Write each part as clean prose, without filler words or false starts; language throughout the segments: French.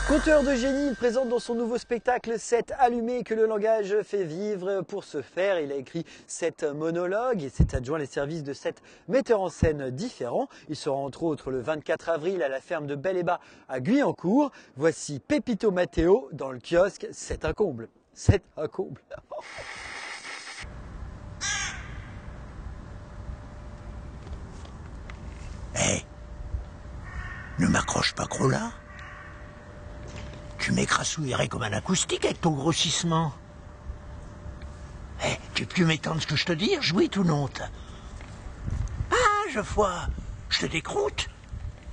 Conteur de génie, il présente dans son nouveau spectacle 7 allumés que le langage fait vivre. Pour ce faire, il a écrit 7 monologues et s'est adjoint les services de 7 metteurs en scène différents. Il sera entre autres le 24 avril à la ferme de Bel-et-Bas à Guyancourt. Voici Pépito Matteo dans le kiosque. C'est un comble. C'est un comble. Hé, ne m'accroche pas trop là. Tu m'écrasouillerais comme un acoustique avec ton grossissement. Hé, tu m'étonnes ce que je te dis, jouis ou non? Ah, je vois, je te décroute.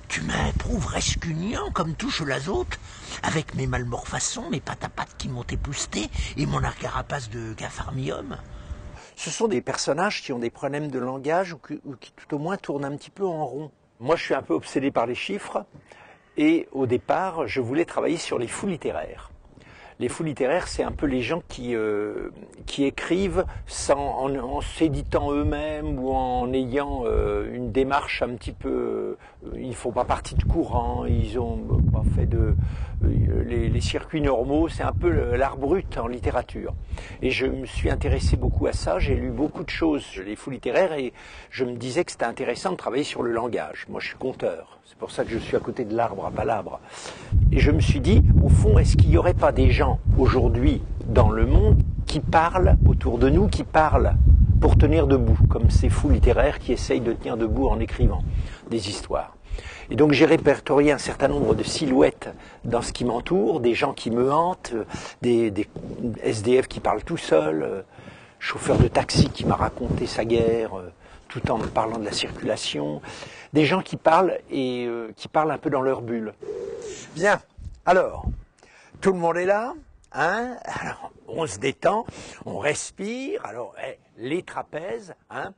Tu m'improuves rescugnant comme touche l'azote, avec mes malmorfaçons, mes pattes à pattes qui m'ont épousté et mon arcarapace de capharmium. Ce sont des personnages qui ont des problèmes de langage ou qui tout au moins tournent un petit peu en rond. Moi, je suis un peu obsédé par les chiffres et au départ, je voulais travailler sur les fous littéraires. Les fous littéraires, c'est un peu les gens qui écrivent en s'éditant eux-mêmes ou en ayant une démarche un petit peu... ils ne font pas partie de courant, ils ont pas fait les circuits normaux, c'est un peu l'art brut en littérature. Et je me suis intéressé beaucoup à ça, j'ai lu beaucoup de choses sur les fous littéraires et je me disais que c'était intéressant de travailler sur le langage. Moi, je suis conteur, c'est pour ça que je suis à côté de l'arbre à palabre. Et je me suis dit, au fond, est-ce qu'il n'y aurait pas des gens aujourd'hui dans le monde qui parlent autour de nous, qui parlent pour tenir debout, comme ces fous littéraires qui essayent de tenir debout en écrivant des histoires. Et donc j'ai répertorié un certain nombre de silhouettes dans ce qui m'entoure, des gens qui me hantent, des SDF qui parlent tout seuls, chauffeur de taxi qui m'a raconté sa guerre, tout en me parlant de la circulation, des gens qui parlent et qui parlent un peu dans leur bulle. Bien, alors, tout le monde est là, hein? Alors, on se détend, on respire, alors, les trapèzes, hein?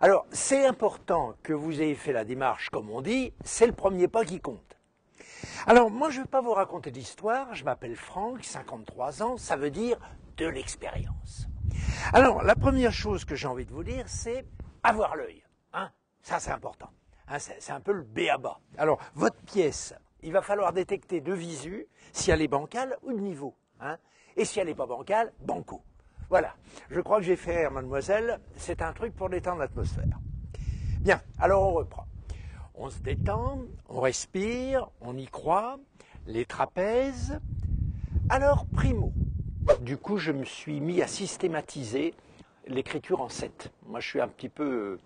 Alors, c'est important que vous ayez fait la démarche, comme on dit, c'est le premier pas qui compte. Alors, moi, je ne vais pas vous raconter d'histoire, je m'appelle Franck, 53 ans, ça veut dire de l'expérience. Alors, la première chose que j'ai envie de vous dire, c'est avoir l'œil, hein? Ça, c'est important, hein? C'est un peu le b.a.-ba. Alors, votre pièce, il va falloir détecter de visu si elle est bancale ou de niveau, hein? Et si elle n'est pas bancale, banco. Voilà, je crois que j'ai fait, mademoiselle, c'est un truc pour détendre l'atmosphère. Bien, alors on reprend. On se détend, on respire, on y croit, les trapèzes. Alors, primo. Du coup, je me suis mis à systématiser l'écriture en 7. Moi, je suis un petit peu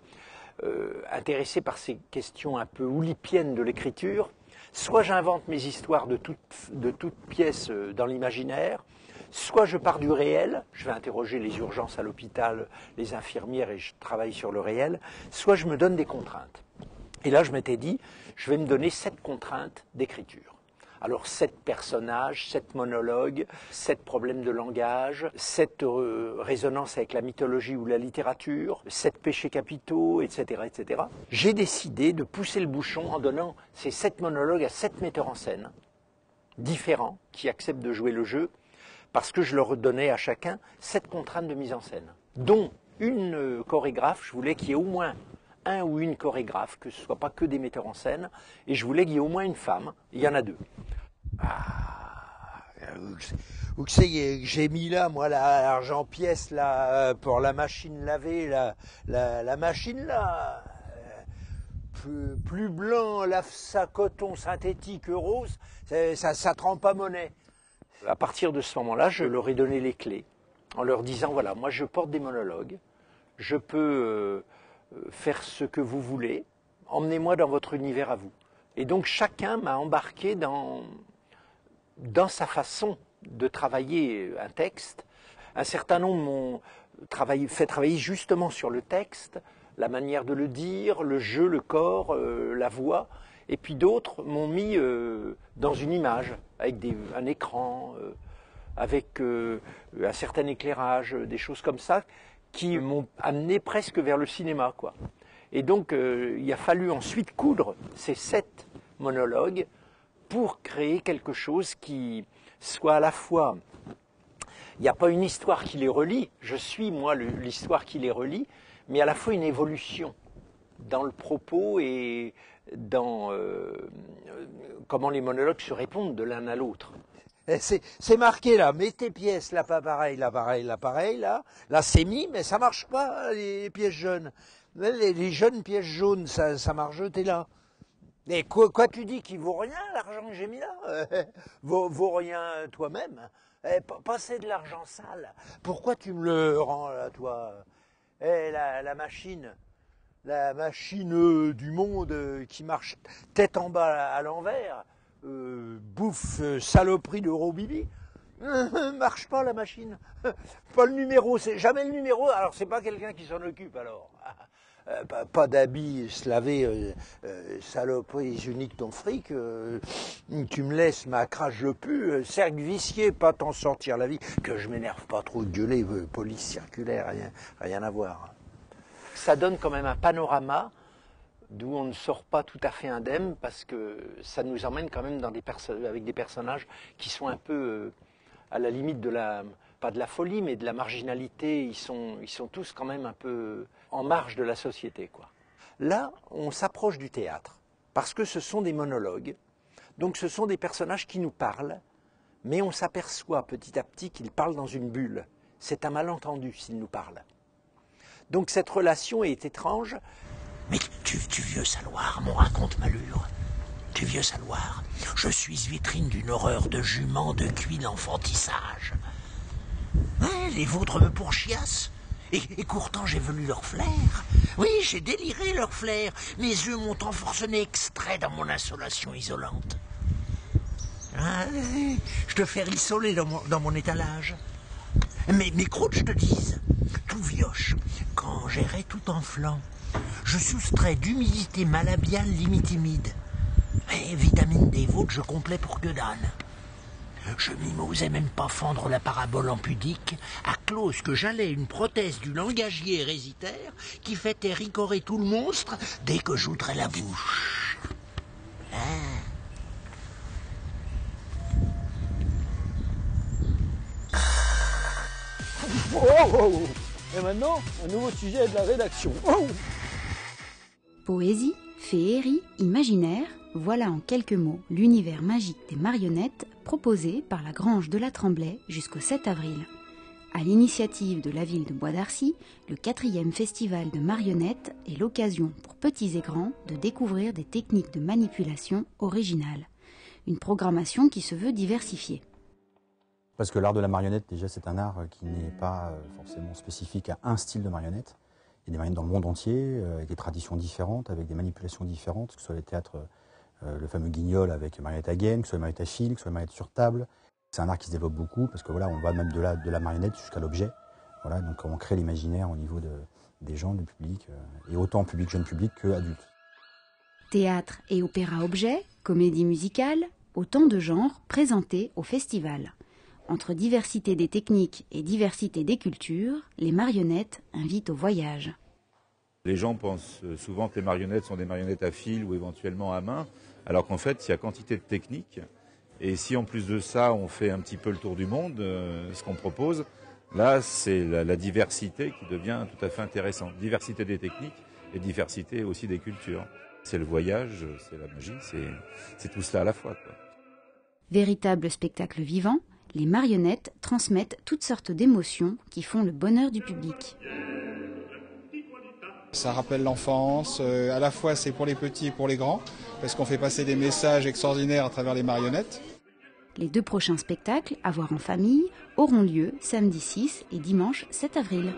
intéressé par ces questions un peu oulipiennes de l'écriture. Soit j'invente mes histoires de toutes pièces dans l'imaginaire, soit je pars du réel, je vais interroger les urgences à l'hôpital, les infirmières et je travaille sur le réel, soit je me donne des contraintes. Et là, je m'étais dit, je vais me donner 7 contraintes d'écriture. Alors 7 personnages, 7 monologues, 7 problèmes de langage, 7 résonances avec la mythologie ou la littérature, 7 péchés capitaux, etc., etc. J'ai décidé de pousser le bouchon en donnant ces 7 monologues à 7 metteurs en scène différents qui acceptent de jouer le jeu parce que je leur donnais à chacun 7 contraintes de mise en scène, dont une chorégraphe, je voulais qu'il y ait au moins un ou une chorégraphe, que ce ne soit pas que des metteurs en scène, et je voulais qu'il y ait au moins une femme, il y en a 2. Ah, où que c'est que j'ai mis là, moi, l'argent pièce là, pour la machine lavée, la machine là, plus blanc, ça coton synthétique rose, ça trempe pas monnaie. À partir de ce moment-là, je leur ai donné les clés, en leur disant, voilà, moi je porte des monologues, je peux faire ce que vous voulez, emmenez-moi dans votre univers à vous. Et donc chacun m'a embarqué dans sa façon de travailler un texte. Un certain nombre m'ont fait travailler justement sur le texte, la manière de le dire, le jeu, le corps, la voix. Et puis d'autres m'ont mis dans une image, avec un écran, avec un certain éclairage, des choses comme ça, qui m'ont amené presque vers le cinéma, quoi. Et donc, il a fallu ensuite coudre ces 7 monologues pour créer quelque chose qui soit à la fois... Il n'y a pas une histoire qui les relie, je suis, moi, l'histoire qui les relie, mais à la fois une évolution dans le propos et dans comment les monologues se répondent de l'un à l'autre. C'est marqué là, mets tes pièces, là pas pareil, là pareil, là pareil, là. Là c'est mis, mais ça marche pas, les pièces jaunes. Les jeunes pièces jaunes, ça marche, t'es là. Et quoi tu dis qu'il vaut rien, l'argent que j'ai mis là vaut rien toi-même. Passer de l'argent sale. Pourquoi tu me le rends là, toi? La machine du monde qui marche tête en bas à l'envers, bouffe saloperie d'Eurobibi. Marche pas la machine. Pas le numéro, c'est jamais le numéro. Alors c'est pas quelqu'un qui s'en occupe alors. Pas d'habits, se laver, saloperie, je nique ton fric, tu me laisses, ma crache le pu, cercle vicié, pas t'en sortir la vie, que je m'énerve pas trop de gueuler, police circulaire, rien à voir. Ça donne quand même un panorama d'où on ne sort pas tout à fait indemne, parce que ça nous emmène quand même dans avec des personnages qui sont un peu à la limite de pas de la folie, mais de la marginalité. Ils sont tous quand même un peu en marge de la société, quoi. Là, on s'approche du théâtre, parce que ce sont des monologues, donc ce sont des personnages qui nous parlent, mais on s'aperçoit petit à petit qu'ils parlent dans une bulle. C'est un malentendu s'ils nous parlent. Donc cette relation est étrange. Mais tu vieux saloir, mon raconte malure. Tu vieux saloir, je suis vitrine d'une horreur de jument de cuit d'enfantissage. Les vôtres me pourchiassent. Et pourtant j'ai voulu leur flair. Oui, j'ai déliré leur flair. Mes yeux m'ont enforcené extrait dans mon insolation isolante. Je te fais rissoler dans mon étalage. Mais croûtes, je te dise, tout vioche, quand j'irai tout en flanc, je soustrais d'humidité malabiale l'imitimide. Et vitamine D vôtre, je complais pour que d'âne. Je m'osais même pas fendre la parabole en pudique, à clause que j'allais une prothèse du langagier héréditaire qui fait ricorer tout le monstre dès que j'ouvrais la bouche. Oh. Et maintenant, un nouveau sujet de la rédaction. Oh. Poésie, féerie, imaginaire, voilà en quelques mots l'univers magique des marionnettes proposé par la Grange de la Tremblay jusqu'au 7 avril. À l'initiative de la ville de Bois d'Arcy, le 4e festival de marionnettes est l'occasion pour petits et grands de découvrir des techniques de manipulation originales. Une programmation qui se veut diversifiée. Parce que l'art de la marionnette, déjà, c'est un art qui n'est pas forcément spécifique à un style de marionnette. Il y a des marionnettes dans le monde entier, avec des traditions différentes, avec des manipulations différentes, que ce soit les théâtres, le fameux Guignol avec marionnette à gaine, que ce soit les marionnettes à fil, que ce soit les marionnettes sur table. C'est un art qui se développe beaucoup, parce que voilà, on va même de la marionnette jusqu'à l'objet. Voilà, donc on crée l'imaginaire au niveau des gens, du public, et autant public, jeune public que adulte. Théâtre et opéra-objet, comédie musicale, autant de genres présentés au festival. Entre diversité des techniques et diversité des cultures, les marionnettes invitent au voyage. Les gens pensent souvent que les marionnettes sont des marionnettes à fil ou éventuellement à main, alors qu'en fait, il y a quantité de techniques. Et si en plus de ça, on fait un petit peu le tour du monde, ce qu'on propose, là, c'est la diversité qui devient tout à fait intéressante. Diversité des techniques et diversité aussi des cultures. C'est le voyage, c'est la magie, c'est tout cela à la fois, quoi. Véritable spectacle vivant, les marionnettes transmettent toutes sortes d'émotions qui font le bonheur du public. Ça rappelle l'enfance, à la fois c'est pour les petits et pour les grands, parce qu'on fait passer des messages extraordinaires à travers les marionnettes. Les 2 prochains spectacles, à voir en famille, auront lieu samedi 6 et dimanche 7 avril.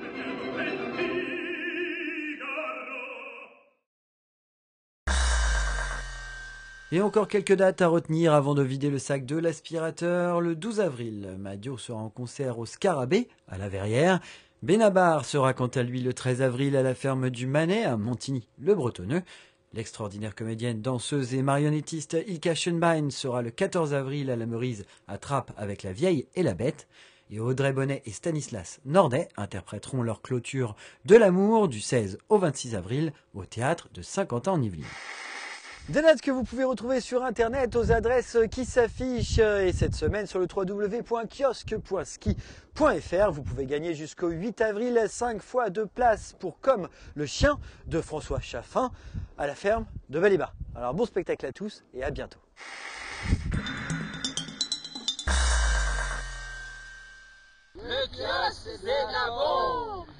Et encore quelques dates à retenir avant de vider le sac de l'aspirateur. Le 12 avril, Madio sera en concert au Scarabée, à la Verrière. Benabar sera quant à lui le 13 avril à la ferme du Manet, à Montigny-le-Bretonneux. L'extraordinaire comédienne, danseuse et marionnettiste Ilka Schönbein sera le 14 avril à la Meurise, à Trappes avec La Vieille et la Bête. Et Audrey Bonnet et Stanislas Nordet interpréteront leur clôture de l'amour du 16 au 26 avril au théâtre de Saint-Quentin-en-Yvelines. Des dates que vous pouvez retrouver sur internet aux adresses qui s'affichent et cette semaine sur le www.kiosque.ski.fr. Vous pouvez gagner jusqu'au 8 avril 5 fois de place pour Comme le chien de François Chaffin à la ferme de Bel-et-Bas. Alors bon spectacle à tous et à bientôt. Le kiosque, c'est de la bombe.